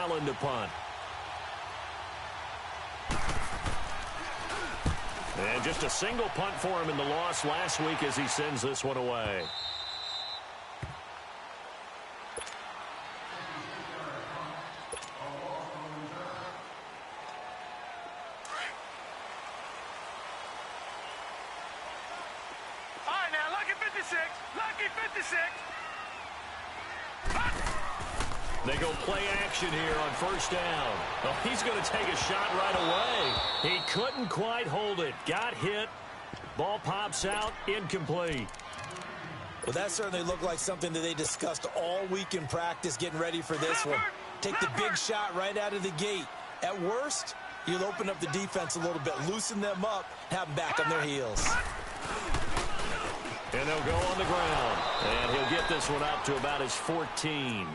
Allen to punt. And just a single punt for him in the loss last week as he sends this one away. They go play action here on first down. Oh, he's going to take a shot right away. He couldn't quite hold it. Got hit. Ball pops out. Incomplete. Well, that certainly looked like something that they discussed all week in practice getting ready for this one. Take the big shot right out of the gate. At worst, you'll open up the defense a little bit, loosen them up, have them back on their heels. And they'll go on the ground. And he'll get this one up to about his 14.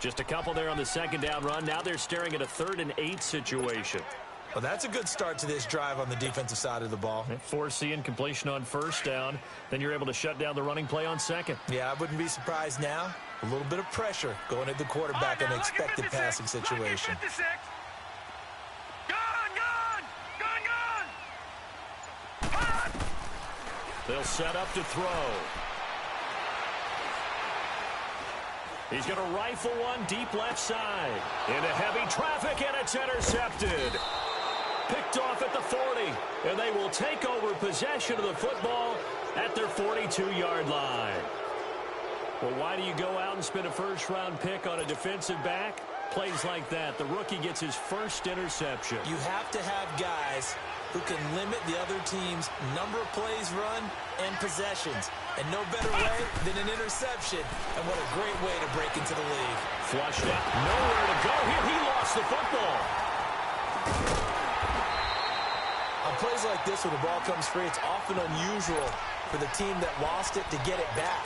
Just a couple there on the second down run. Now they're staring at a 3rd and 8 situation. Well, that's a good start to this drive on the defensive side of the ball. Force the incompletion on first down. Then you're able to shut down the running play on second. Yeah, I wouldn't be surprised now. A little bit of pressure going at the quarterback in an expected passing situation. They'll set up to throw. He's going to rifle one deep left side. Into heavy traffic, and it's intercepted. Picked off at the 40, and they will take over possession of the football at their 42-yard line. Well, why do you go out and spend a first-round pick on a defensive back? Plays like that, the rookie gets his first interception. You have to have guys who can limit the other team's number of plays run and possessions. And no better way than an interception. And what a great way to break into the league. Flushed out. Nowhere to go here. He lost the football. On plays like this where the ball comes free, it's often unusual for the team that lost it to get it back.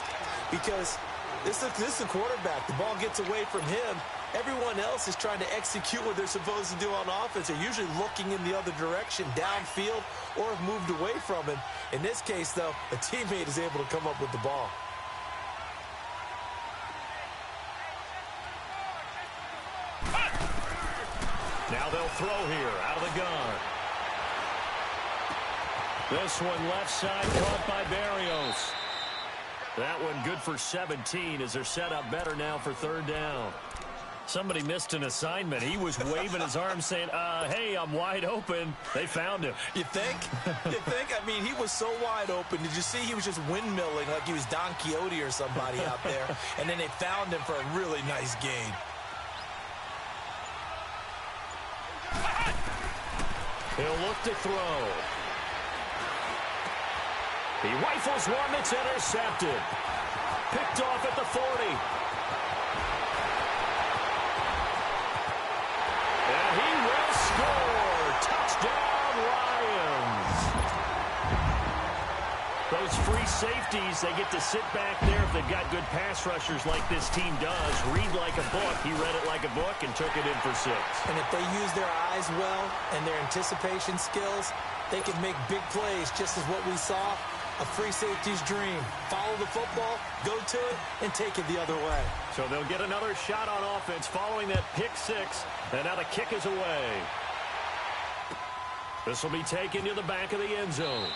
Because this is a quarterback. The ball gets away from him. Everyone else is trying to execute what they're supposed to do on offense. They're usually looking in the other direction, downfield, or have moved away from him. In this case, though, a teammate is able to come up with the ball. Now they'll throw here out of the gun. This one left side caught by Barrios. That one good for 17 as they're set up better now for 3rd down. Somebody missed an assignment. He was waving his arms saying, hey, I'm wide open. They found him. You think? You think? I mean, he was so wide open. Did you see he was just windmilling like he was Don Quixote or somebody out there? And then they found him for a really nice gain. He'll look to throw. He rifles one that's intercepted. Picked off at the 40. And he will score. Touchdown, Lions. Those free safeties, they get to sit back there if they've got good pass rushers like this team does. Read like a book. He read it like a book and took it in for 6. And if they use their eyes well and their anticipation skills, they can make big plays, just as what we saw. A free safety's dream. Follow the football, go to it, and take it the other way. So they'll get another shot on offense following that pick 6. And now the kick is away. This will be taken to the back of the end zone.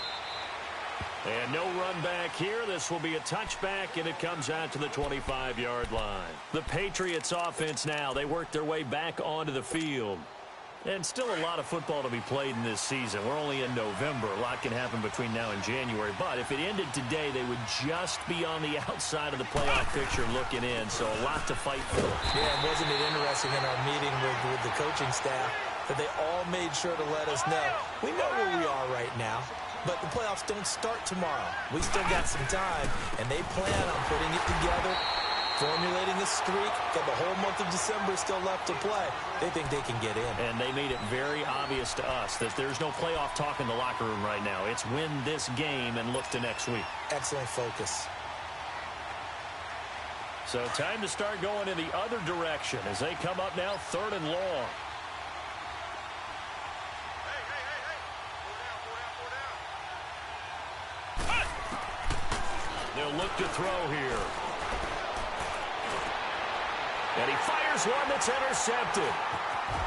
And no run back here. This will be a touchback, and it comes out to the 25-yard line. The Patriots offense now, they work their way back onto the field. And still a lot of football to be played in this season. We're only in November. A lot can happen between now and January. But if it ended today, they would just be on the outside of the playoff picture looking in. So a lot to fight for. Yeah, and wasn't it interesting in our meeting with the coaching staff that they all made sure to let us know, we know where we are right now, but the playoffs don't start tomorrow. We still got some time, and they plan on putting it together, formulating a streak, got the whole month of December still left to play. They think they can get in. And they made it very obvious to us that there's no playoff talk in the locker room right now. It's win this game and look to next week. Excellent focus. So time to start going in the other direction as they come up now 3rd and long. They'll look to throw here. And he fires one that's intercepted.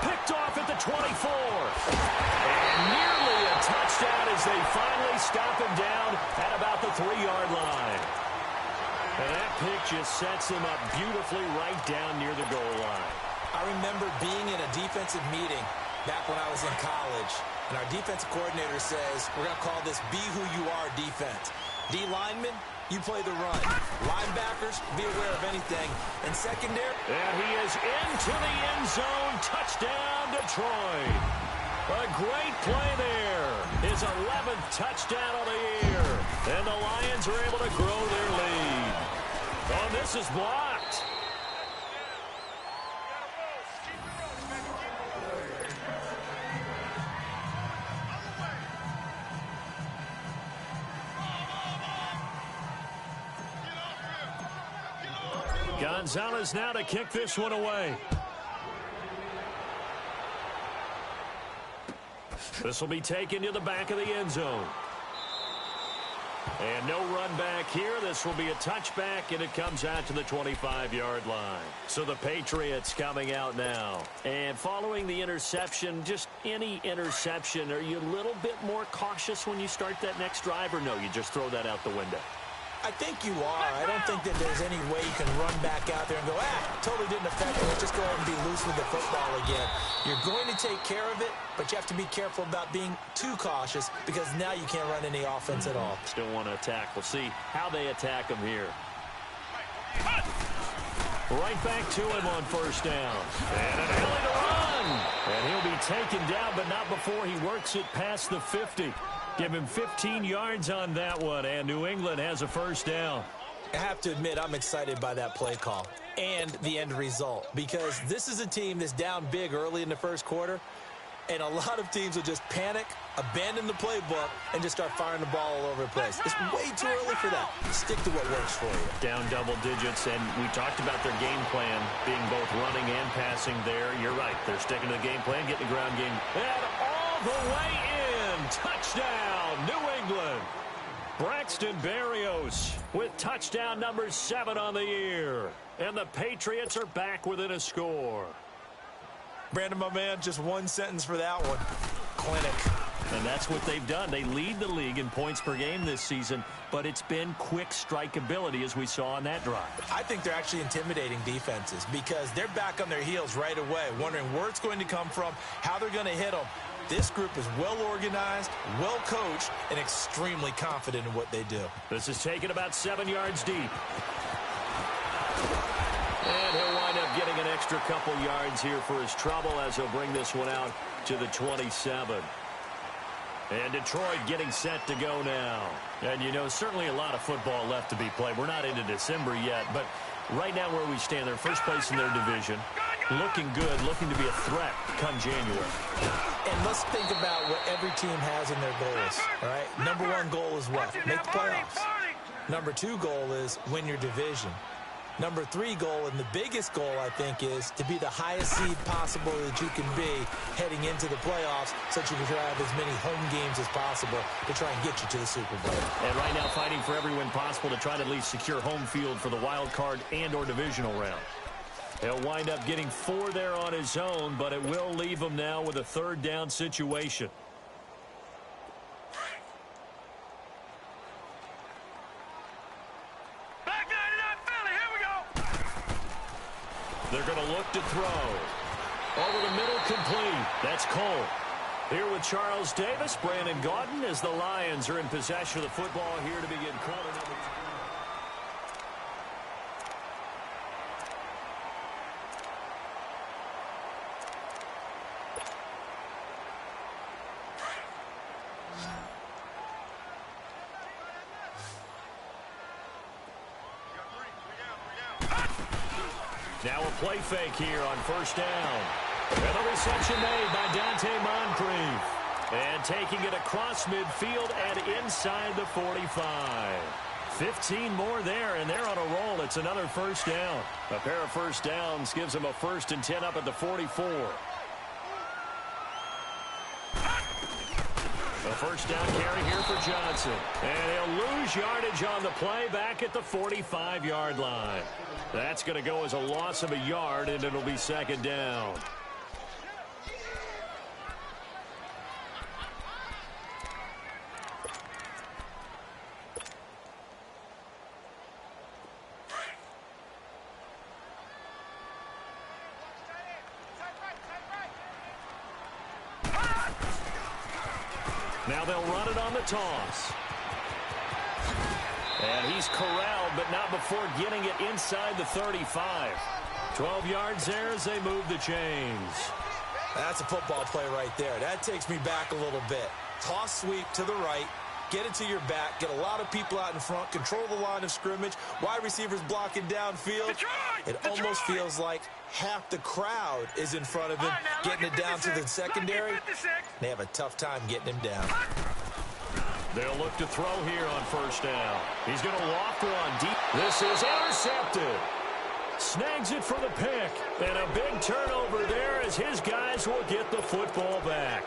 Picked off at the 24. And nearly a touchdown as they finally stop him down at about the 3-yard line. And that pick just sets them up beautifully right down near the goal line. I remember being in a defensive meeting back when I was in college, and our defensive coordinator says, we're going to call this be who you are defense. D linemen, you play the run. Linebackers, be aware of anything. And secondary. And he is into the end zone. Touchdown, Detroit. A great play there. His 11th touchdown of the year. And the Lions are able to grow their lead. Oh, this is blocked. Gonzalez now to kick this one away. This will be taken to the back of the end zone. And no run back here. This will be a touchback, and it comes out to the 25-yard line. So the Patriots coming out now. And following the interception, just any interception, are you a little bit more cautious when you start that next drive, or no, you just throw that out the window? I think you are. I don't think that there's any way you can run back out there and go, totally didn't affect it. Let's just go ahead and be loose with the football again. You're going to take care of it, but you have to be careful about being too cautious because now you can't run any offense at all. Still want to attack. We'll see how they attack him here. Right back to him on first down. And an alley to run. And he'll be taken down, but not before he works it past the 50. Give him 15 yards on that one, and New England has a first down. I have to admit, I'm excited by that play call and the end result because this is a team that's down big early in the first quarter, and a lot of teams will just panic, abandon the playbook, and just start firing the ball all over the place. It's way too early for that. Stick to what works for you. Down double digits, and we talked about their game plan being both running and passing there. You're right. They're sticking to the game plan, getting the ground game. And all the way in. Touchdown, New England. Braxton Berrios with touchdown number 7 on the year. And the Patriots are back within a score. Brandon, my man, just one sentence for that one. Clinic. And that's what they've done. They lead the league in points per game this season, but it's been quick strikeability as we saw on that drive. I think they're actually intimidating defenses because they're back on their heels right away, wondering where it's going to come from, how they're going to hit them. This group is well organized, well coached, and extremely confident in what they do. This is taken about 7 yards deep. And he'll wind up getting an extra couple yards here for his trouble as he'll bring this one out to the 27. And Detroit getting set to go now. And, you know, certainly a lot of football left to be played. We're not into December yet, but right now where we stand, they're first place in their division. Looking good, looking to be a threat come January. And let's think about what every team has in their goals, all right? Number 1 goal is what? Make the playoffs. Number 2 goal is win your division. Number 3 goal, and the biggest goal, I think, is to be the highest seed possible that you can be heading into the playoffs so that you can have as many home games as possible to try and get you to the Super Bowl. And right now fighting for every win possible to try to at least secure home field for the wild card and or divisional round. He'll wind up getting 4 there on his own, but it will leave him now with a 3rd down situation. They're going to look to throw. Over the middle, complete. That's Cole. Here with Charles Davis, Brandon Gaudin, as the Lions are in possession of the football here to begin quarter number 2. Now a play fake here on first down. And the reception made by Dante Moncrief. And taking it across midfield and inside the 45. 15 more there, and they're on a roll. It's another first down. A pair of first downs gives them a 1st and 10 up at the 44. A first down carry here for Johnson. And he'll lose yardage on the play back at the 45-yard line. That's going to go as a loss of a yard, and it'll be second down. Now they'll run it on the toss. And he's corralled, but not before getting it inside the 35. 12 yards there as they move the chains. That's a football play right there. That takes me back a little bit. Toss sweep to the right. Get it to your back. Get a lot of people out in front. Control the line of scrimmage. Wide receivers blocking downfield. It almost feels like half the crowd is in front of him, getting it down to the secondary. They have a tough time getting him down. They'll look to throw here on first down. He's going to loft one deep. This is intercepted. Snags it for the pick. And a big turnover there as his guys will get the football back.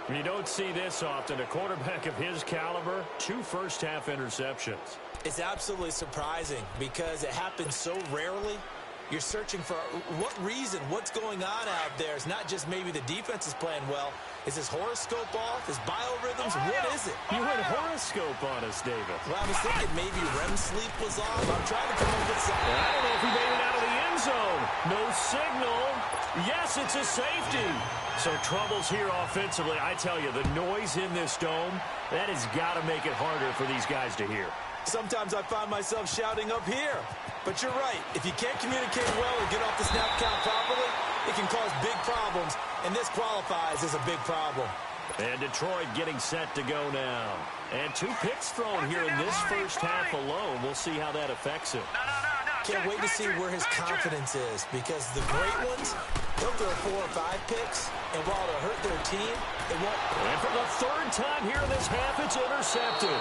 You don't see this often. A quarterback of his caliber, 2 first-half interceptions. It's absolutely surprising because it happens so rarely. You're searching for what reason, what's going on out there. It's not just maybe the defense is playing well. Is his horoscope off? His biorhythms? What is it? You went horoscope on us, David. Well, I was thinking maybe REM sleep was off. I'm trying to come up with something. I don't know if he made it out of the end zone. No signal. Yes, it's a safety. So troubles here offensively. I tell you, the noise in this dome, that has got to make it harder for these guys to hear. Sometimes I find myself shouting up here. But you're right. If you can't communicate well or get off the snap count properly, it can cause big problems. And this qualifies as a big problem. And Detroit getting set to go now. And 2 picks thrown here in this first half alone. We'll see how that affects him. Can't wait to see where his confidence is, because the great ones, they'll throw 4 or 5 picks, and while they'll hurt their team, it won't. And for the 3rd time here in this half, it's intercepted.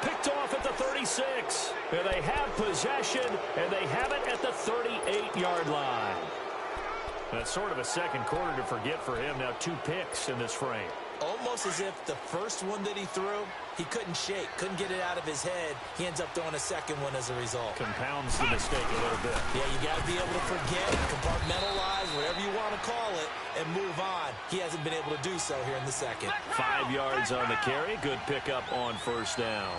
Picked off at the 36. And they have possession, and they have it at the 38-yard line. That's sort of a second quarter to forget for him. Now 2 picks in this frame. Almost as if the first one that he threw, he couldn't shake, couldn't get it out of his head. He ends up throwing a second one as a result. Compounds the mistake a little bit. Yeah, you got to be able to forget, compartmentalize, whatever you want to call it, and move on. He hasn't been able to do so here in the second. 5 yards on the carry. Good pickup on first down.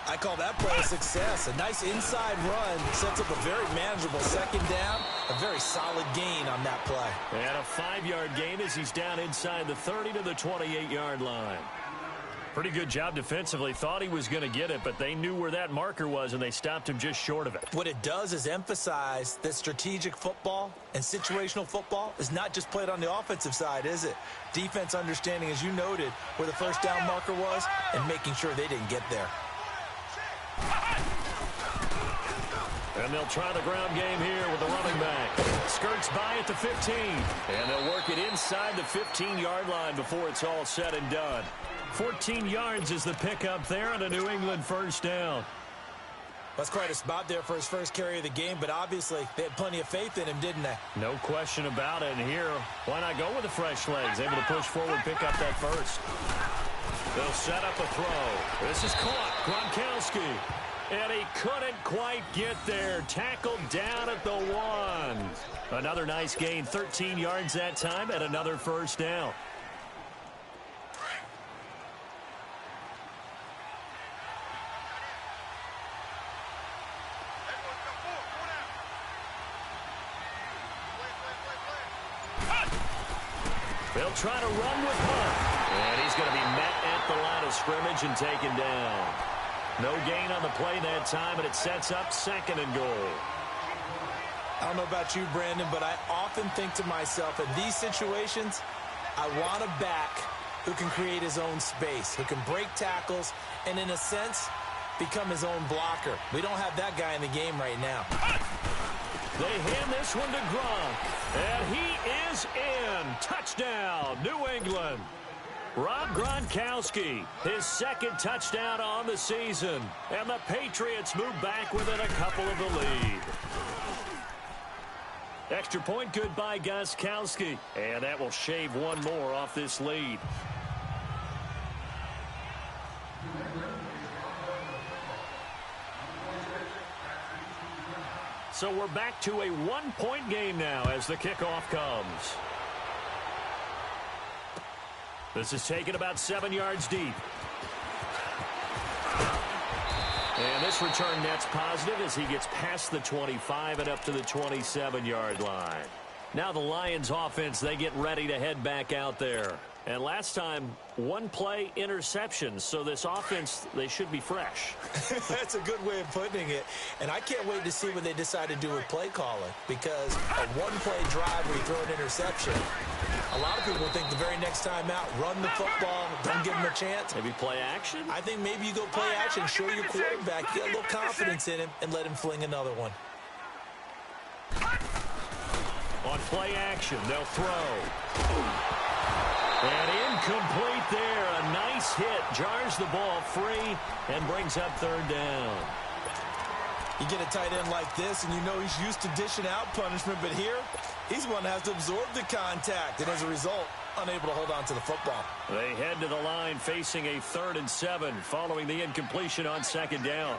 I call that play a success. A nice inside run sets up a very manageable second down. A very solid gain on that play. And a 5-yard gain as he's down inside the 30 to the 28-yard line. Pretty good job defensively. Thought he was going to get it, but they knew where that marker was, and they stopped him just short of it. What it does is emphasize that strategic football and situational football is not just played on the offensive side, is it? Defense understanding, as you noted, where the first down marker was and making sure they didn't get there. And they'll try the ground game here with the running back. Skirts by at the 15. And they'll work it inside the 15-yard line before it's all said and done. 14 yards is the pickup there on a New England first down. That's quite a spot there for his first carry of the game, but obviously they had plenty of faith in him, didn't they? No question about it. And here, why not go with the fresh legs? Able to push forward, pick up that first. They'll set up a throw. This is caught. Gronkowski. And he couldn't quite get there. Tackled down at the 1. Another nice gain. 13 yards that time and another first down. They'll try to run with Hunt. And he's going to be met at the line of scrimmage and taken down. No gain on the play that time, and it sets up 2nd and goal. I don't know about you, Brandon, but I often think to myself, in these situations, I want a back who can create his own space, who can break tackles, and in a sense, become his own blocker. We don't have that guy in the game right now. They hand this one to Gronk, and he is in. Touchdown, New England. Rob Gronkowski, his 2nd touchdown on the season. And the Patriots move back within a couple of the lead. Extra point, good by Gostkowski. And that will shave one more off this lead. So we're back to a one-point game now as the kickoff comes. This is taken about 7 yards deep. And this return net's positive as he gets past the 25 and up to the 27-yard line. Now the Lions offense, they get ready to head back out there. And last time, one play interception. So this offense, they should be fresh. That's a good way of putting it. And I can't wait to see what they decide to do with play calling. Because a one-play drive where you throw an interception, a lot of people think the very next time out, run the football, don't give them a chance. Maybe play action? I think maybe you go play action, show your quarterback, get a little confidence in him, and let him fling another one. On play action, they'll throw. And incomplete there. A nice hit. Jars the ball free and brings up third down. You get a tight end like this, and you know he's used to dishing out punishment, but here, he's one that has to absorb the contact, and as a result, unable to hold on to the football. They head to the line facing a 3rd and 7 following the incompletion on 2nd down.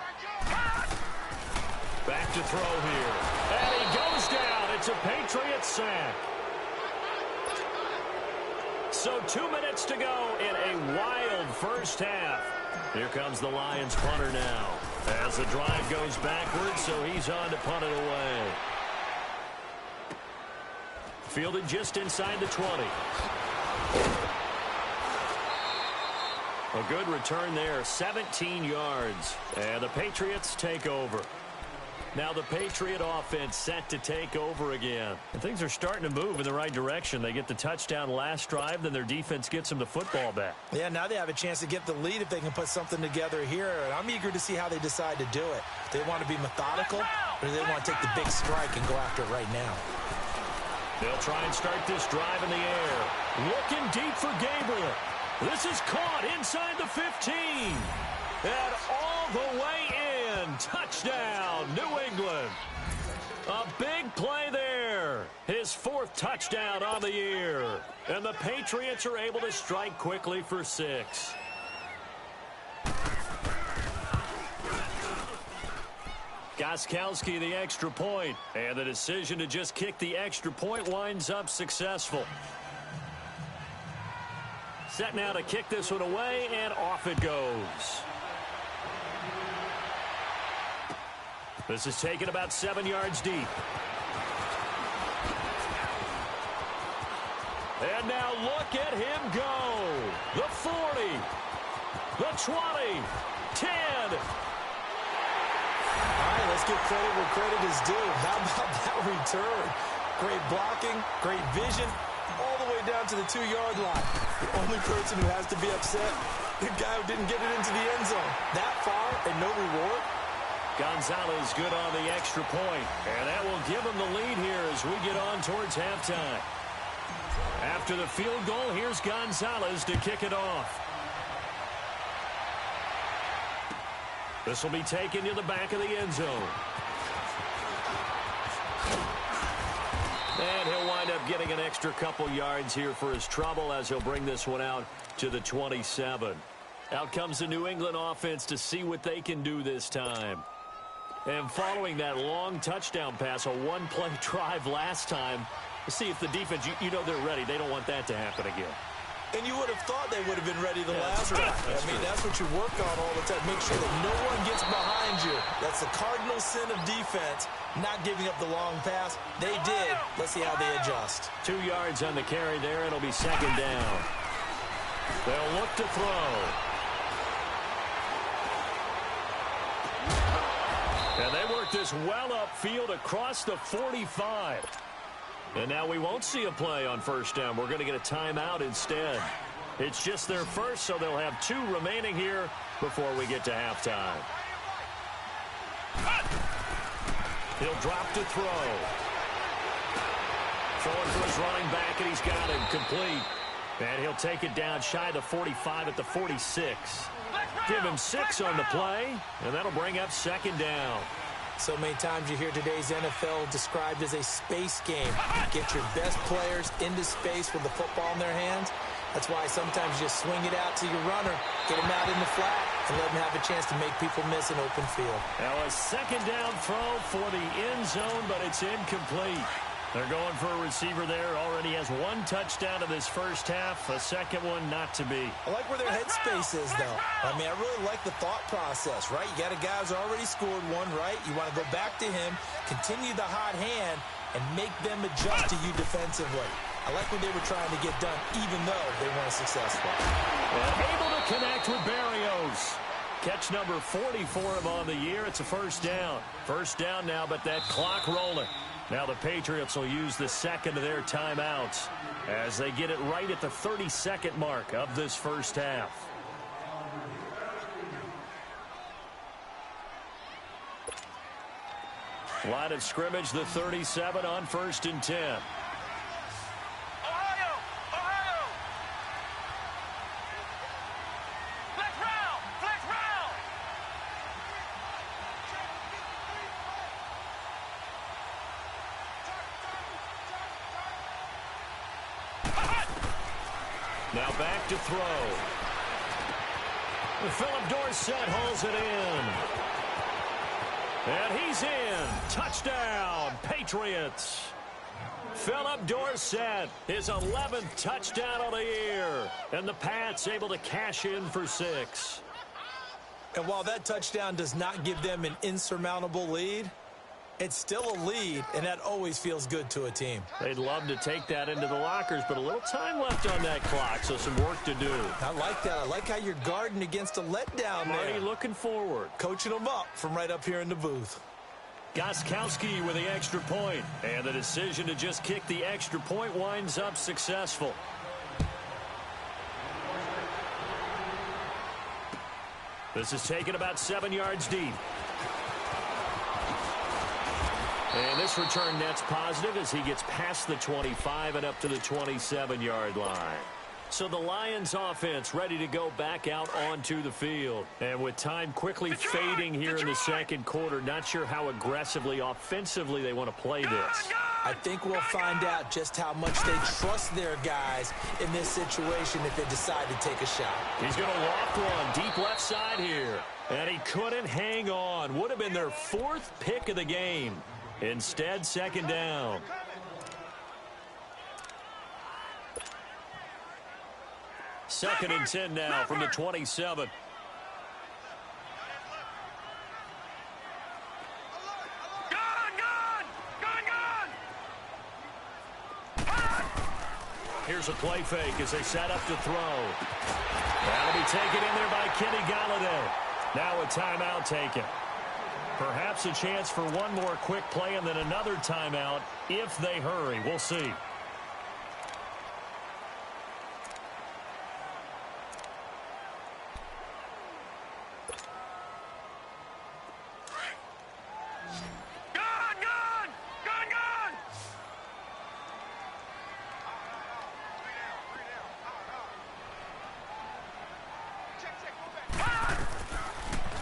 Back to throw here. And he goes down. It's a Patriots sack. So 2 minutes to go in a wild first half. Here comes the Lions punter now. As the drive goes backwards, so he's on to punt it away. Fielded just inside the 20. A good return there, 17 yards. And the Patriots take over. Now the Patriot offense set to take over again. And things are starting to move in the right direction. They get the touchdown last drive, then their defense gets them the football back. Yeah, now they have a chance to get the lead if they can put something together here. And I'm eager to see how they decide to do it. Do they want to be methodical, or do they want to take the big strike and go after it right now? They'll try and start this drive in the air. Looking deep for Gabriel. This is caught inside the 15. And all the way in. Touchdown, New England. A big play there. His 4th touchdown on the year. And the Patriots are able to strike quickly for 6. Gostkowski, the extra point. And the decision to just kick the extra point winds up successful. Set now to kick this one away, and off it goes. This is taken about 7 yards deep. And now look at him go. The 40, the 20, 10. All right, let's give credit where credit is due. How about that return? Great blocking, great vision, all the way down to the 2-yard line. The only person who has to be upset, the guy who didn't get it into the end zone. That far and no reward. Gonzalez good on the extra point, and that will give him the lead here as we get on towards halftime. After the field goal, here's Gonzalez to kick it off. This will be taken to the back of the end zone. And he'll wind up getting an extra couple yards here for his trouble as he'll bring this one out to the 27. Out comes the New England offense to see what they can do this time. And following that long touchdown pass, a one-play drive last time, to see if the defense, you know they're ready. They don't want that to happen again. And you would have thought they would have been ready the last time. That's what you work on all the time. Make sure that no one gets behind you. That's the cardinal sin of defense, not giving up the long pass. They did. Let's see how they adjust. 2 yards on the carry there. It'll be 2nd down. They'll look to throw. And they work this well upfield across the 45. And now we won't see a play on 1st down. We're going to get a timeout instead. It's just their first, so they'll have 2 remaining here before we get to halftime. He'll drop to throw. Throwing for his running back, and he's got him complete. And he'll take it down shy of the 45 at the 46. Give him 6 on the play, and that'll bring up 2nd down. So many times you hear today's NFL described as a space game. Get your best players into space with the football in their hands. That's why sometimes you just swing it out to your runner, get him out in the flat, and let them have a chance to make people miss an open field. Now a second down throw for the end zone, but it's incomplete. They're going for a receiver there. Already has one touchdown in this first half. A second one not to be. I like where their headspace is, though. I mean, I really like the thought process, right? You got a guy who's already scored one, right? You want to go back to him, continue the hot hand, and make them adjust to you defensively. I like what they were trying to get done, even though they weren't successful. And able to connect with Barrios. Catch number 40 for him on the year. It's a first down. First down now, but that clock rolling. Now the Patriots will use the second of their timeouts as they get it right at the 30-second mark of this first half. Line of scrimmage, the 37 on 1st and 10. Now back to throw. Philip Dorsett hauls it in. And he's in. Touchdown, Patriots. Philip Dorsett, his 11th touchdown of the year. And the Pats able to cash in for 6. And while that touchdown does not give them an insurmountable lead, it's still a lead, and that always feels good to a team. They'd love to take that into the lockers, but a little time left on that clock, so some work to do. I like that. I like how you're guarding against a letdown there. Marty looking forward. Coaching them up from right up here in the booth. Gostkowski with the extra point, and the decision to just kick the extra point winds up successful. This is taken about 7 yards deep. And this return net's positive as he gets past the 25 and up to the 27-yard line. So the Lions offense ready to go back out onto the field. And with time quickly fading here in the second quarter, not sure how aggressively, offensively they want to play this. I think we'll find out just how much they trust their guys in this situation if they decide to take a shot. He's going to loft one deep left side here. And he couldn't hang on. Would have been their 4th pick of the game. Instead, second down. Second and 10 now from the 27. Here's a play fake as they set up to throw. That'll be taken in there by Kenny Golladay. Now a timeout taken. Perhaps a chance for one more quick play and then another timeout if they hurry. We'll see.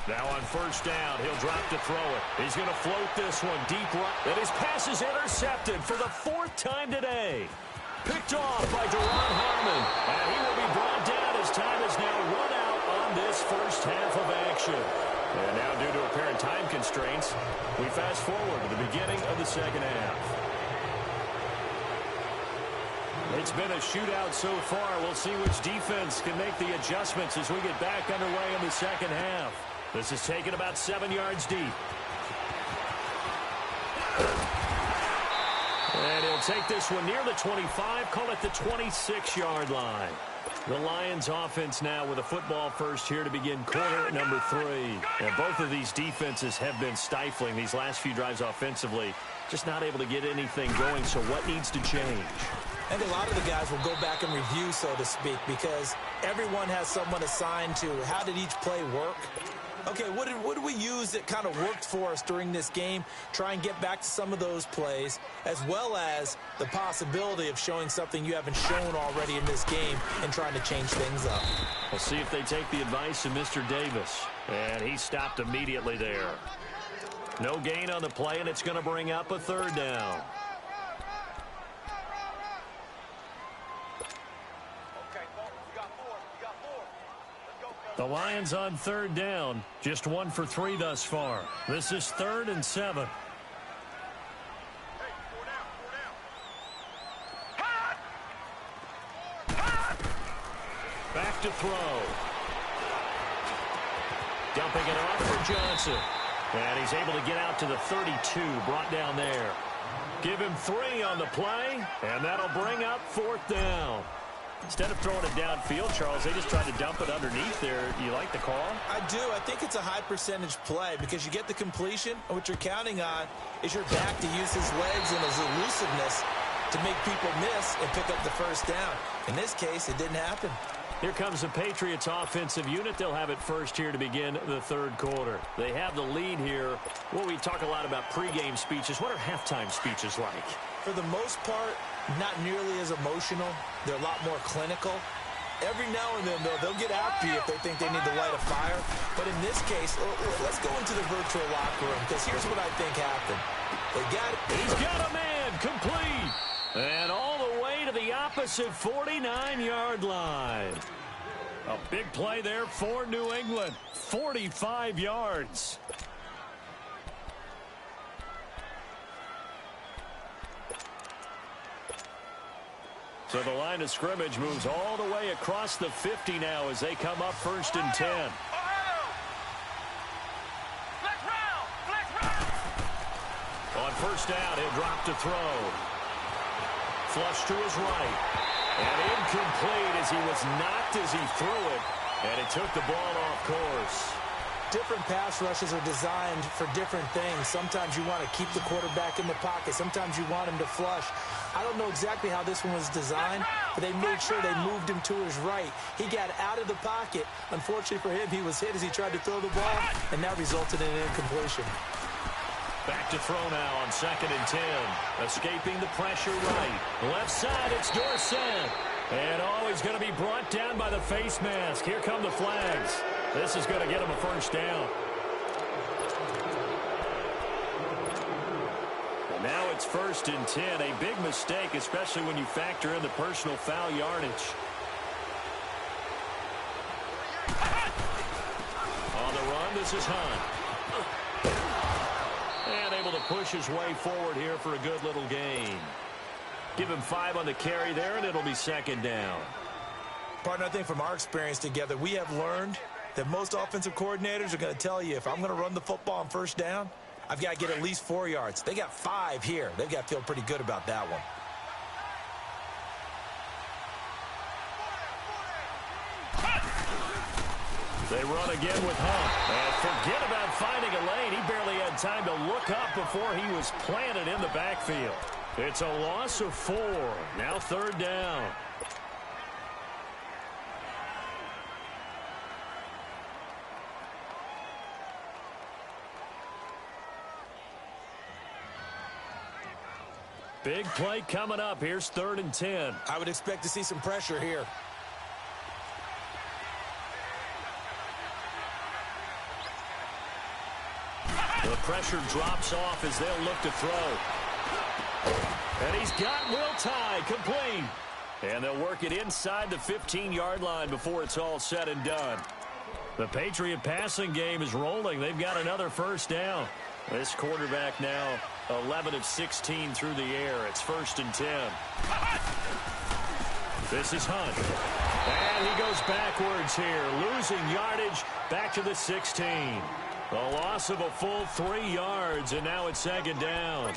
Now on first down, he'll drop to throw it. He's going to float this one deep right. And his pass is intercepted for the 4th time today. Picked off by Deron Harmon. And he will be brought down as time is now run out on this first half of action. And now due to apparent time constraints, we fast forward to the beginning of the second half. It's been a shootout so far. We'll see which defense can make the adjustments as we get back underway in the second half. This is taken about 7 yards deep. And he'll take this one near the 25, call it the 26-yard line. The Lions offense now with a football first here to begin quarter number 3. And both of these defenses have been stifling these last few drives offensively. Just not able to get anything going, so what needs to change? I think a lot of the guys will go back and review, so to speak, because everyone has someone assigned to how did each play work. Okay, what did we use that kind of worked for us during this game? Try and get back to some of those plays, as well as the possibility of showing something you haven't shown already in this game and trying to change things up. We'll see if they take the advice of Mr. Davis. And he stopped immediately there. No gain on the play, and it's going to bring up a third down. The Lions on third down. Just 1 for 3 thus far. This is 3rd and 7. Back to throw. Dumping it off for Johnson. And he's able to get out to the 32, brought down there. Give him 3 on the play, and that'll bring up 4th down. Instead of throwing it downfield, Charles, they just tried to dump it underneath there. Do you like the call? I do. I think it's a high percentage play because you get the completion, and what you're counting on is your back to use his legs and his elusiveness to make people miss and pick up the first down. In this case, it didn't happen. Here comes the Patriots offensive unit. They'll have it first here to begin the 3rd quarter. They have the lead here. Well, we talk a lot about pregame speeches. What are halftime speeches like? For the most part, not nearly as emotional. They're a lot more clinical. Every now and then, though, they'll get after you if they think they need to light a fire. But in this case, let's go into the virtual locker room, because here's what I think happened. They got it. He's got a man complete. And all the way to the opposite 49-yard line. A big play there for New England. 45 yards. So the line of scrimmage moves all the way across the 50 now as they come up 1st and 10. On 1st down, he'll drop to throw. Flush to his right. And incomplete as he was knocked as he threw it. And it took the ball off course. Different pass rushes are designed for different things. Sometimes you want to keep the quarterback in the pocket. Sometimes you want him to flush. I don't know exactly how this one was designed, but they made sure they moved him to his right. He got out of the pocket. Unfortunately for him, he was hit as he tried to throw the ball, and that resulted in an incompletion. Back to throw now on 2nd and 10. Escaping the pressure right. Left side, it's Dorsett. And he's going to be brought down by the face mask. Here come the flags. This is going to get him a first down. And now it's 1st and 10. A big mistake, especially when you factor in the personal foul yardage. On the run, this is Hunt. And able to push his way forward here for a good little gain. Give him 5 on the carry there, and it'll be 2nd down. Partner, I think from our experience together, we have learned that most offensive coordinators are going to tell you, if I'm going to run the football on 1st down, I've got to get at least 4 yards. They got 5 here. They've got to feel pretty good about that one. They run again with Hunt. And forget about finding a lane. He barely had time to look up before he was planted in the backfield. It's a loss of 4. Now 3rd down. Big play coming up. Here's 3rd and 10. I would expect to see some pressure here. The pressure drops off as they'll look to throw. And he's got Will Tye complete. And they'll work it inside the 15-yard line before it's all said and done. The Patriot passing game is rolling. They've got another first down. This quarterback now 11 of 16 through the air. It's 1st and 10. This is Hunt. And he goes backwards here, losing yardage back to the 16. A loss of a full 3 yards, and now it's 2nd down.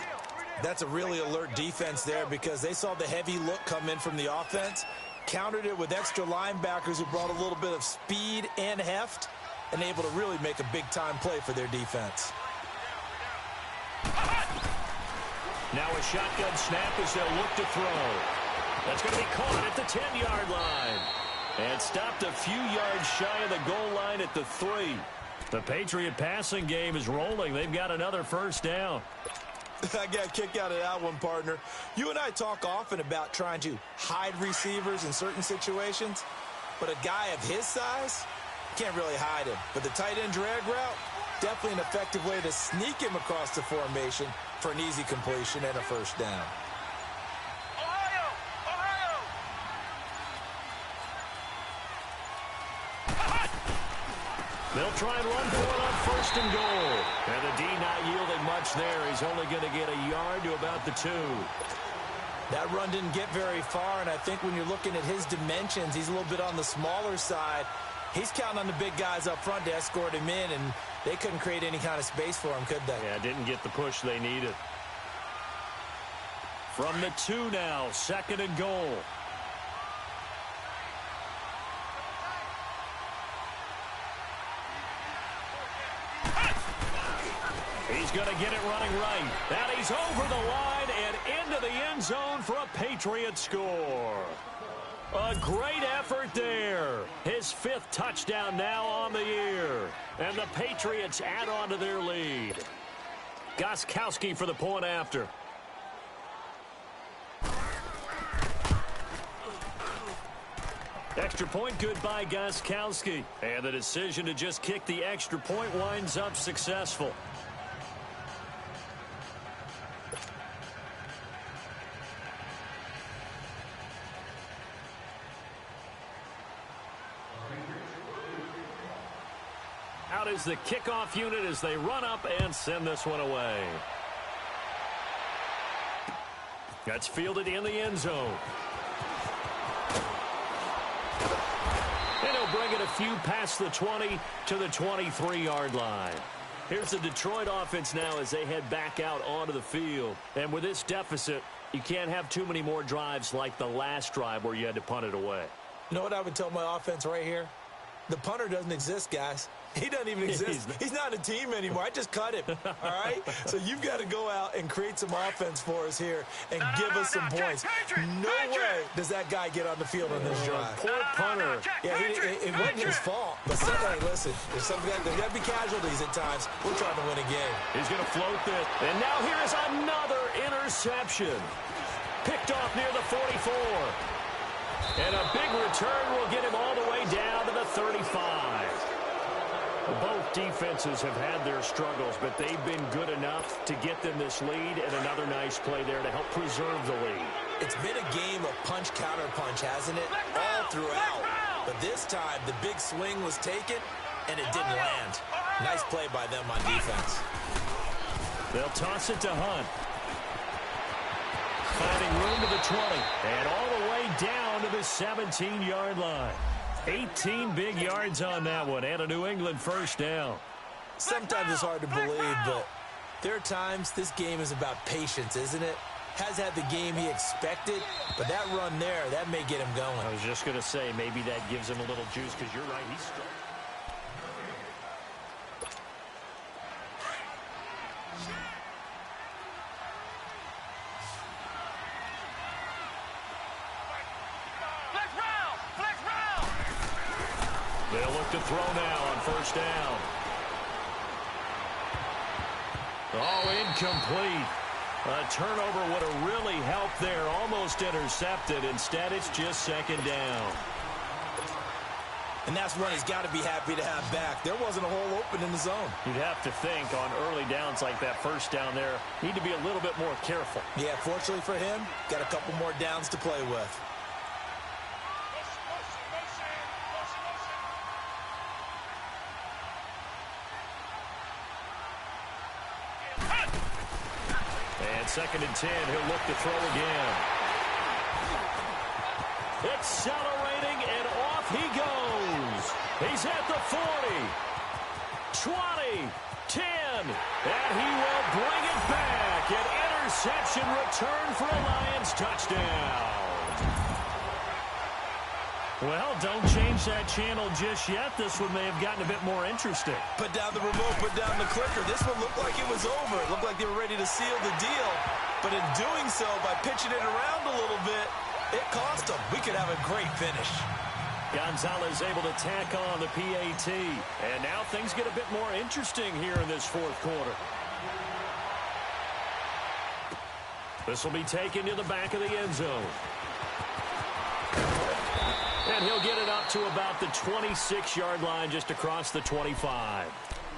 That's a really alert defense there because they saw the heavy look come in from the offense, countered it with extra linebackers who brought a little bit of speed and heft, and able to really make a big-time play for their defense. Now a shotgun snap as they'll look to throw. That's going to be caught at the 10-yard line. And stopped a few yards shy of the goal line at the 3. The Patriot passing game is rolling. They've got another first down. I got a kick out of that one, partner. You and I talk often about trying to hide receivers in certain situations, but a guy of his size, can't really hide him. But the tight end drag route, definitely an effective way to sneak him across the formation for an easy completion and a first down. They'll try and run for it on first and goal. And the D not yielding much there. He's only going to get a yard to about the 2. That run didn't get very far, and I think when you're looking at his dimensions, he's a little bit on the smaller side. He's counting on the big guys up front to escort him in, and they couldn't create any kind of space for him, could they? Yeah, didn't get the push they needed. From the 2 now, second and goal. He's going to get it running right. And he's over the line and into the end zone for a Patriot score. A great effort there. His 5th touchdown now on the year. And the Patriots add on to their lead. Gostkowski for the point after. Extra point good by Gostkowski. And the decision to just kick the extra point winds up successful. Out is the kickoff unit as they run up and send this one away. That's fielded in the end zone. And he'll bring it a few past the 20 to the 23-yard line. Here's the Detroit offense now as they head back out onto the field. And with this deficit, you can't have too many more drives like the last drive where you had to punt it away. You know what I would tell my offense right here? The punter doesn't exist, guys. He doesn't even exist. He's not a team anymore. I just cut him, all right? So you've got to go out and create some offense for us here and give us some points. No way does that guy get on the field on this drive. Poor punter. Yeah, it wasn't his fault. But hey, listen, there's got to be casualties at times. We're trying to win a game. He's going to float this. And now here is another interception. Picked off near the 44. And a big return will get him all the way down to the 35. Both defenses have had their struggles, but they've been good enough to get them this lead, and another nice play there to help preserve the lead. It's been a game of punch-counter-punch, hasn't it? All throughout. But this time, the big swing was taken, and it didn't land. Nice play by them on defense. They'll toss it to Hunt. Finding room to the 20, and all the way down to the 17-yard line. 18 big yards on that one, and a New England first down. Sometimes it's hard to believe, but there are times this game is about patience, isn't it? Has had the game he expected, but that run there, that may get him going. I was just going to say, maybe that gives him a little juice, because you're right, he's strong. They'll look to throw now on first down. Oh, incomplete. A turnover would have really helped there. Almost intercepted. Instead, it's just second down. And that's one he's got to be happy to have back. There wasn't a hole open in the zone. You'd have to think on early downs like that first down there, need to be a little bit more careful. Yeah, fortunately for him, got a couple more downs to play with. Second and 10, he'll look to throw again. Accelerating, and off he goes. He's at the 40, 20, 10, and he will bring it back. An interception return for a Lions touchdown. Well, don't change that channel just yet. This one may have gotten a bit more interesting. Put down the remote, put down the clicker. This one looked like it was over. It looked like they were ready to seal the deal. But in doing so, by pitching it around a little bit, it cost them. We could have a great finish. Gonzalez able to tack on the PAT. And now things get a bit more interesting here in this fourth quarter. This will be taken to the back of the end zone. And he'll get it up to about the 26-yard line, just across the 25.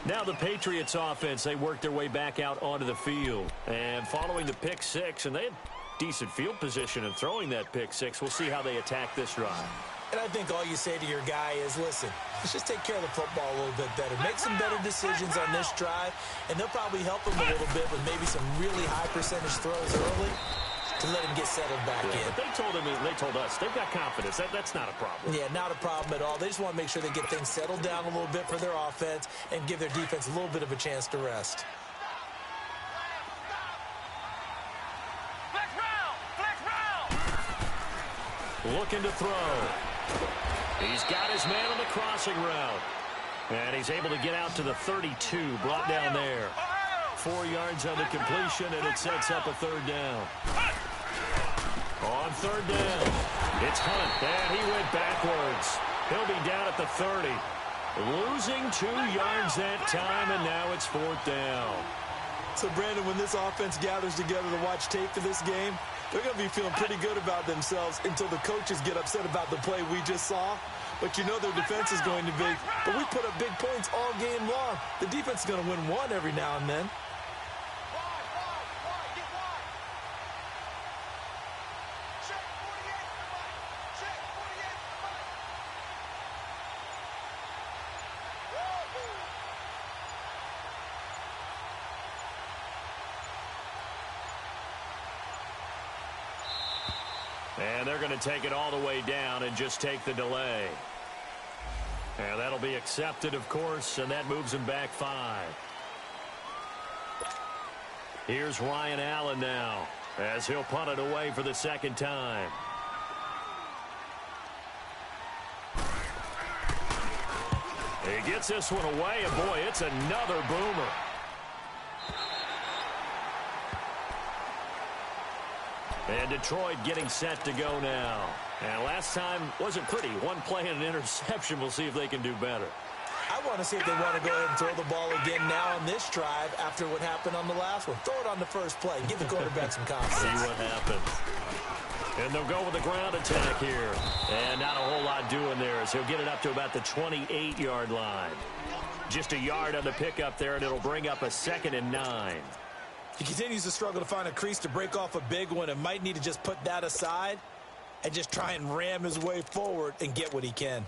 Now the Patriots offense, they work their way back out onto the field. And following the pick six, and they had decent field position in throwing that pick six, we'll see how they attack this drive. And I think all you say to your guy is, listen, let's just take care of the football a little bit better. Make some better decisions on this drive, and they'll probably help him a little bit with maybe some really high percentage throws early to let him get settled back in. But they told us they've got confidence. That's not a problem. Yeah, not a problem at all. They just want to make sure they get things settled down a little bit for their offense and give their defense a little bit of a chance to rest. Looking to throw. He's got his man on the crossing route. And he's able to get out to the 32, brought down there. 4 yards on the completion, and it sets up a third down. On third down, it's Hunt, and he went backwards. He'll be down at the 30. Losing 2 yards that time, and now it's fourth down. So, Brandon, when this offense gathers together to watch tape for this game, they're going to be feeling pretty good about themselves until the coaches get upset about the play we just saw. But you know their defense is going to be. But we put up big points all game long. The defense is going to win one every now and then. And they're going to take it all the way down and just take the delay. And that'll be accepted, of course, and that moves them back 5. Here's Ryan Allen now as he'll punt it away for the second time. He gets this one away, and boy, it's another boomer. And Detroit getting set to go now. And last time wasn't pretty. One play and an interception. We'll see if they can do better. I want to see if they want to go ahead and throw the ball again now on this drive after what happened on the last one. Throw it on the first play. Give the quarterback some confidence. See what happens. And they'll go with the ground attack here. And not a whole lot doing there as he'll get it up to about the 28-yard line. Just a yard on the pickup there, and it'll bring up a 2nd and 9. He continues to struggle to find a crease to break off a big one and might need to just put that aside and just try and ram his way forward and get what he can.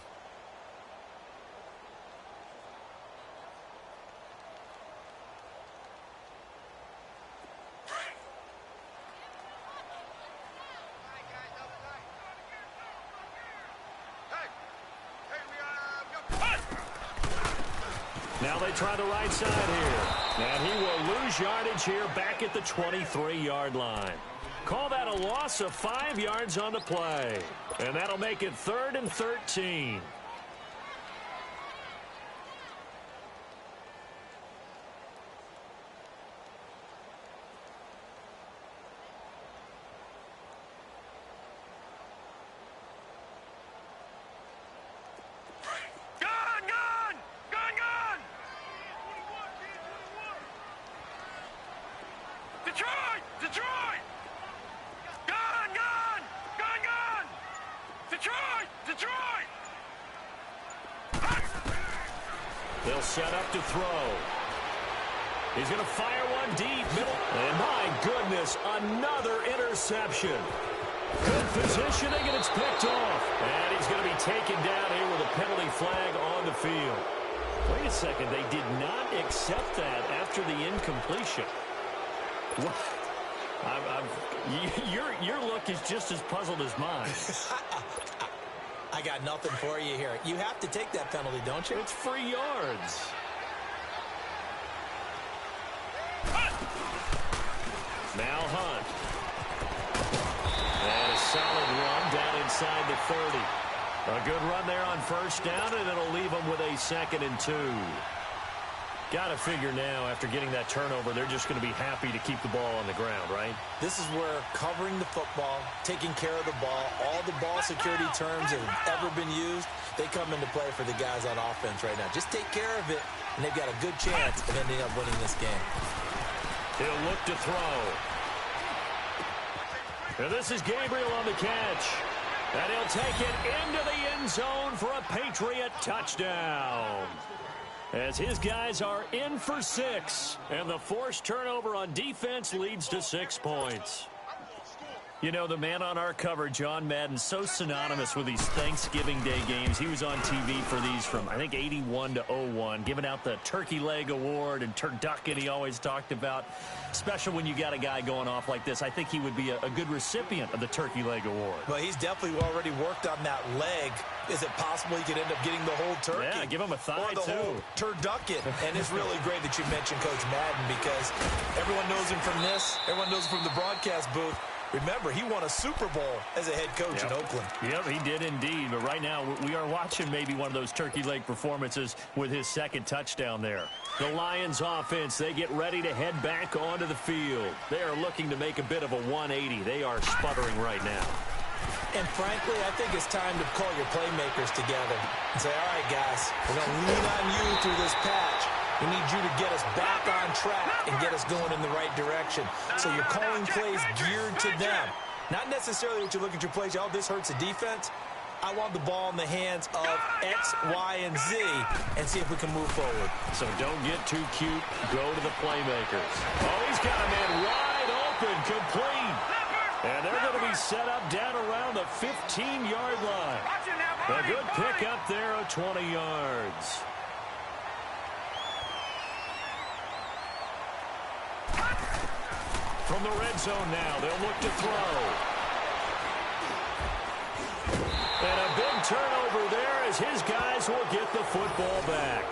Now they try the right side here. And he will lose yardage here back at the 23-yard line. Call that a loss of 5 yards on the play. And that'll make it 3rd and 13. They'll set up to throw. He's going to fire one deep middle. And my goodness, another interception. Good positioning, and it's picked off. And he's going to be taken down here with a penalty flag on the field. Wait a second, they did not accept that after the incompletion. What? Your look is just as puzzled as mine. I got nothing for you here. You have to take that penalty, don't you? It's free yards. Now Hunt. And a solid run down inside the 30. A good run there on first down, and it'll leave them with a 2nd and 2. Got to figure now, after getting that turnover, they're just going to be happy to keep the ball on the ground, right? This is where covering the football, taking care of the ball, all the ball security terms that have ever been used, they come into play for the guys on offense right now. Just take care of it, and they've got a good chance of ending up winning this game. He'll look to throw. And this is Gabriel on the catch. And he'll take it into the end zone for a Patriot touchdown. As his guys are in for 6. And the forced turnover on defense leads to 6 points. You know, the man on our cover, John Madden, so synonymous with these Thanksgiving Day games. He was on TV for these from, I think, 81 to 01, giving out the Turkey Leg Award and turducken he always talked about. Special when you got a guy going off like this. I think he would be a good recipient of the Turkey Leg Award. Well, he's definitely already worked on that leg. Is it possible he could end up getting the whole turkey? Yeah, give him a thigh, or the whole turducken. And it's really great that you mentioned Coach Madden because everyone knows him from this. Everyone knows him from the broadcast booth. Remember, he won a Super Bowl as a head coach in Oakland. Yep, he did indeed. But right now, we are watching maybe one of those turkey leg performances with his second touchdown there. The Lions offense, they get ready to head back onto the field. They are looking to make a bit of a 180. They are sputtering right now. And frankly, I think it's time to call your playmakers together and say, all right, guys, we're going to lean on you through this patch. We need you to get us back on track and get us going in the right direction. So you're calling plays geared to them. Not necessarily that you look at your plays, oh, this hurts the defense. I want the ball in the hands of X, Y, and Z and see if we can move forward. So don't get too cute. Go to the playmakers. Oh, he's got a man wide open, complete. And they're going to be set up down around the 15-yard line. A good pickup there of 20 yards. From the red zone now, they'll look to throw. And a big turnover there as his guys will get the football back.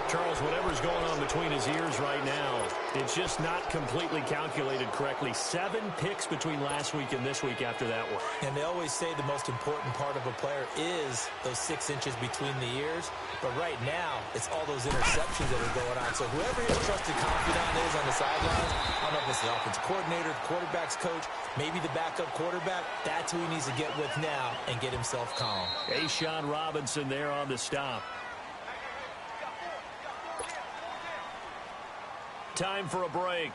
Charles, whatever's going on between his ears right now, it's just not completely calculated correctly. 7 picks between last week and this week after that one. And they always say the most important part of a player is those 6 inches between the ears. But right now, it's all those interceptions that are going on. So whoever his trusted confidant is on the sidelines, I don't know if it's the offensive coordinator, the quarterback's coach, maybe the backup quarterback, that's who he needs to get with now and get himself calm. A'Shawn Robinson there on the stop. Time for a break.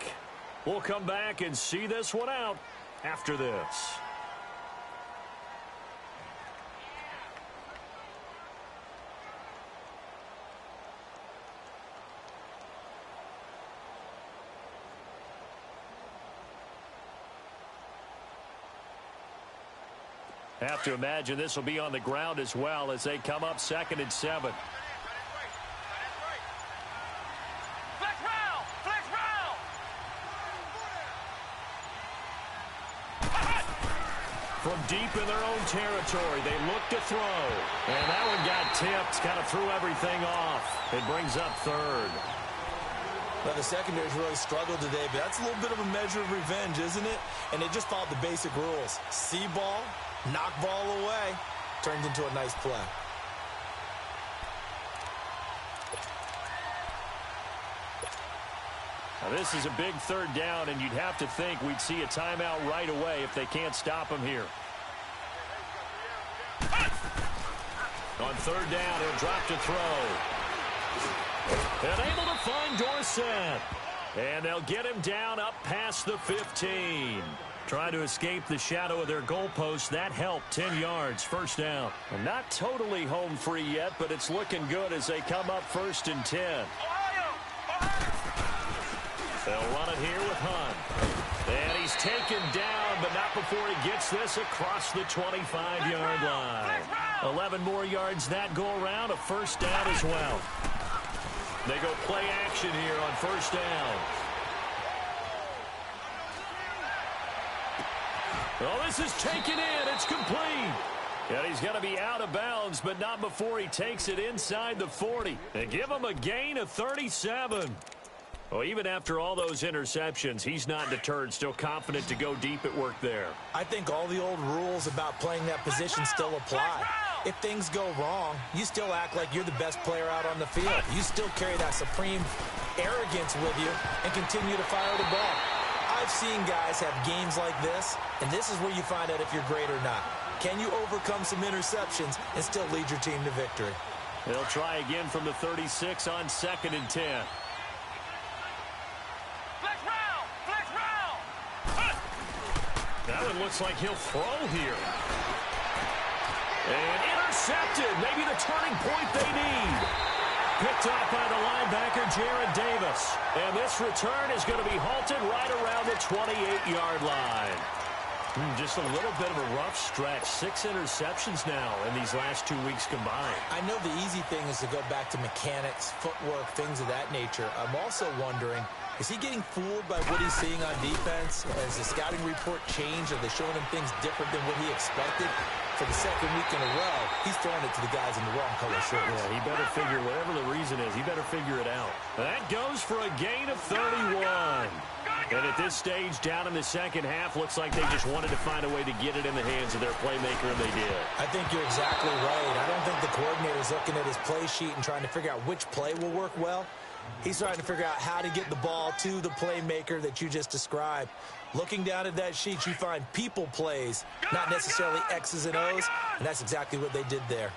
We'll come back and see this one out after this. Have to imagine this will be on the ground as well as they come up 2nd and 7. From deep in their own territory, they look to throw. And that one got tipped, kind of threw everything off. It brings up 3rd. Well, the secondary's really struggled today, but that's a little bit of a measure of revenge, isn't it? And they just followed the basic rules. See ball, knock ball away, turns into a nice play. Now, this is a big 3rd down, and you'd have to think we'd see a timeout right away if they can't stop him here. On 3rd down, he'll drop to throw. And able to find Dorsett. And they'll get him down up past the 15. Trying to escape the shadow of their goalpost. That helped. 10 yards, 1st down. And not totally home free yet, but it's looking good as they come up 1st and 10. They'll run it here with Hunt. And he's taken down, but not before he gets this across the 25-yard line. 11 more yards that go around, a 1st down as well. They go play action here on 1st down. Oh, this is taken in. It's complete. And he's going to be out of bounds, but not before he takes it inside the 40. And give him a gain of 37. Well, even after all those interceptions, he's not deterred, still confident to go deep at work there. I think all the old rules about playing that position still apply. If things go wrong, you still act like you're the best player out on the field. You still carry that supreme arrogance with you and continue to fire the ball. I've seen guys have games like this, and this is where you find out if you're great or not. Can you overcome some interceptions and still lead your team to victory? They'll try again from the 36 on 2nd and 10. That one looks like he'll throw here. And intercepted. Maybe the turning point they need. Picked off by the linebacker, Jared Davis. And this return is going to be halted right around the 28-yard line. Just a little bit of a rough stretch. 6 interceptions now in these last 2 weeks combined. I know the easy thing is to go back to mechanics, footwork, things of that nature. I'm also wondering, is he getting fooled by what he's seeing on defense? Has the scouting report changed? Are they showing him things different than what he expected? For the second week in a row, he's throwing it to the guys in the wrong color shirts. Yeah, he better figure, whatever the reason is, he better figure it out. That goes for a gain of 31. And at this stage, down in the second half, looks like they just wanted to find a way to get it in the hands of their playmaker, and they did. I think you're exactly right. I don't think the coordinator's looking at his play sheet and trying to figure out which play will work well. He's trying to figure out how to get the ball to the playmaker that you just described. Looking down at that sheet, you find people plays, not necessarily X's and O's, and that's exactly what they did there.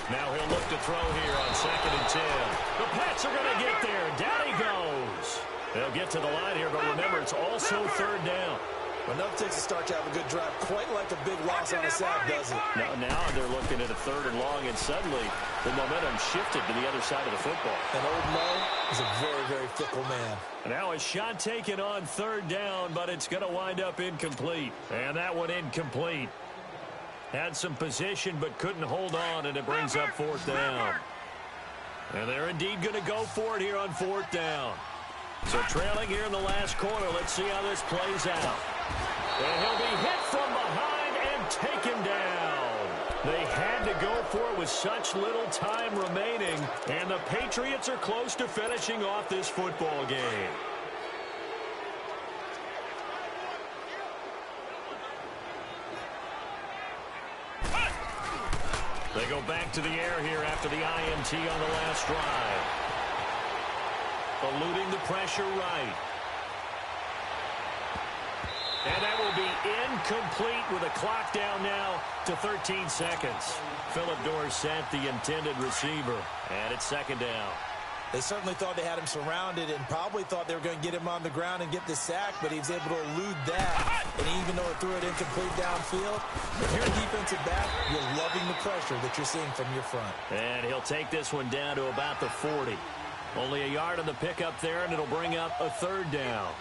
Now he'll look to throw here on 2nd and 10. The Pats are going to get there. Down he goes. They'll get to the line here, but remember, it's also 3rd down. Enough takes a start to have a good drive, quite like a big loss on a sack, doesn't it? Now they're looking at a 3rd and long, and suddenly the momentum shifted to the other side of the football. And old Mo is a very, very fickle man. Now a shot taken on 3rd down, but it's going to wind up incomplete. And that one incomplete. Had some position, but couldn't hold on, and it brings up 4th down. And they're indeed going to go for it here on 4th down. So trailing here in the last quarter, let's see how this plays out. And he'll be hit from behind and taken down. They had to go for it with such little time remaining, and the Patriots are close to finishing off this football game. They go back to the air here after the INT on the last drive. Eluding the pressure right. And that will be incomplete with a clock down now to 13 seconds. Philip Dorsett, the intended receiver. And it's 2nd down. They certainly thought they had him surrounded and probably thought they were going to get him on the ground and get the sack, but he was able to elude that. And even though it threw it incomplete downfield, if you're a defensive back, you're loving the pressure that you're seeing from your front. And he'll take this one down to about the 40. Only a yard on the pickup there, and it'll bring up a 3rd down.